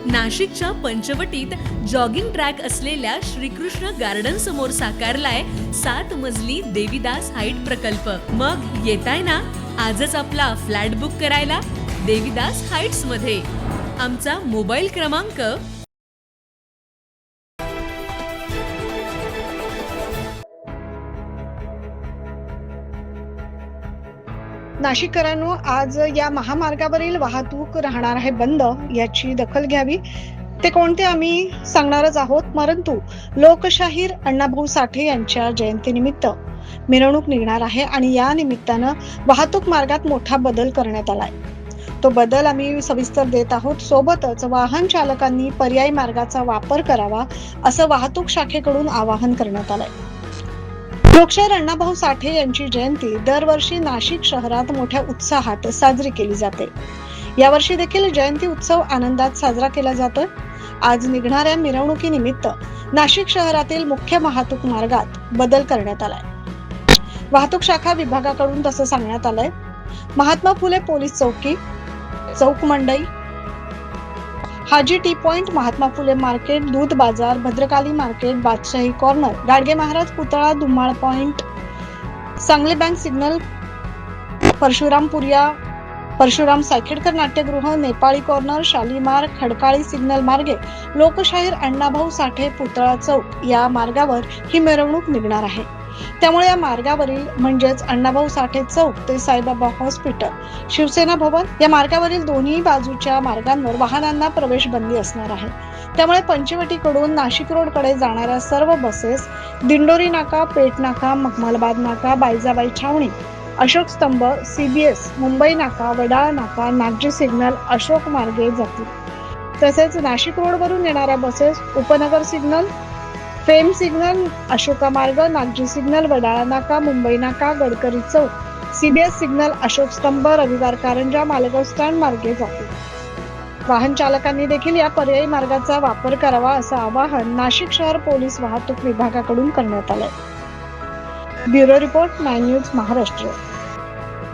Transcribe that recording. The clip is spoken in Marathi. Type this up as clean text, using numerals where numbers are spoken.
नाशिकच्या पंचवटीत जॉगिंग ट्रॅक असलेल्या श्रीकृष्ण गार्डन समोर साकारलाय 7 मजली देवीदास हाईट प्रकल्प। मग येताय ना आजच आपला फ्लॅट बुक करायला देवीदास हाईट्स मध्ये। आमचा मोबाईल क्रमांक नाशिककरांनो, आज या महामार्गावरील वाहतूक राहणार आहे बंद। याची दखल घ्यावी। ते कोणते आम्ही सांगणारच आहोत, परंतु लोकशाहीर अण्णाभाऊ साठे यांच्या जयंतीनिमित्त मिरवणूक निघणार आहे आणि या निमित्तानं वाहतूक मार्गात मोठा बदल करण्यात आलाय। तो बदल आम्ही सविस्तर देत आहोत। सोबतच वाहन चालकांनी पर्यायी मार्गाचा वापर करावा असं वाहतूक शाखेकडून आवाहन करण्यात आलंय। लोकशाहीर अण्णाभाऊ साठे यांची जयंती दरवर्षी नाशिक शहरात मोठ्या उत्साहात साजरी केली जाते। यावर्षी देखील जयंती उत्सव आनंदात साजरा केला जातोय। आज निघणाऱ्या मिरवणुकीनिमित्त नाशिक शहरातील मुख्य वाहतूक मार्गात बदल करण्यात आलाय। वाहतूक शाखा विभागाकडून तसं सांगण्यात आलंय। महात्मा फुले पोलीस चौकी, चौक मंडई, Haji T point, Mahatma Phule market, दूध बाजार, भद्रकाली मार्केट, बादशाही कॉर्नर, गाडगे महाराज पुतळा, Dhumal point, Sangli bank signal, Parshurampuriya, Parshuram Saykhedkar नाट्यगृह, नेपाळी कॉर्नर, शालीमार, खडकाळी सिग्नल मार्गे लोकशाहीर अण्णाभाऊ साठे पुतळा चौक या मार्गावर ही मिरवणूक निघणार आहे। त्यामुळे या मार्गावरील म्हणजेच अण्णाभाऊ साठे चौक ते साईबाबा हॉस्पिटल, शिवसेना भवन या मार्गावरील दोन्ही बाजूच्या मार्गांवर वाहनांना प्रवेश बंदी असणार आहे। त्यामुळे पंचवटीकडून नाशिक रोड कडे जाणाऱ्या सर्व बसेस दिंडोरी नाका, पेठ नाका, मखमलबाद नाका, बायजाबाई छावणी, अशोक स्तंभ, CBS, मुंबई नाका, वडाळा नाका, नागजी सिग्नल, अशोक मार्गे जातील। तसेच नाशिक रोड वरून येणाऱ्या बसेस उपनगर सिग्नल, फेम सिग्नल, अशोका मार्ग, नागजी सिग्नल, वडाळा नाका, मुंबई नाका, गडकरी चौक, CBS सिग्नल, अशोक स्तंभ, रविवार कारंजा, मालेगाव स्टँड मार्गे जातील। वाहन चालकांनी देखील या पर्यायी मार्गाचा वापर करावा असं आवाहन नाशिक शहर पोलीस वाहतूक विभागाकडून करण्यात आलंय। Bureau report 9 news Maharashtra.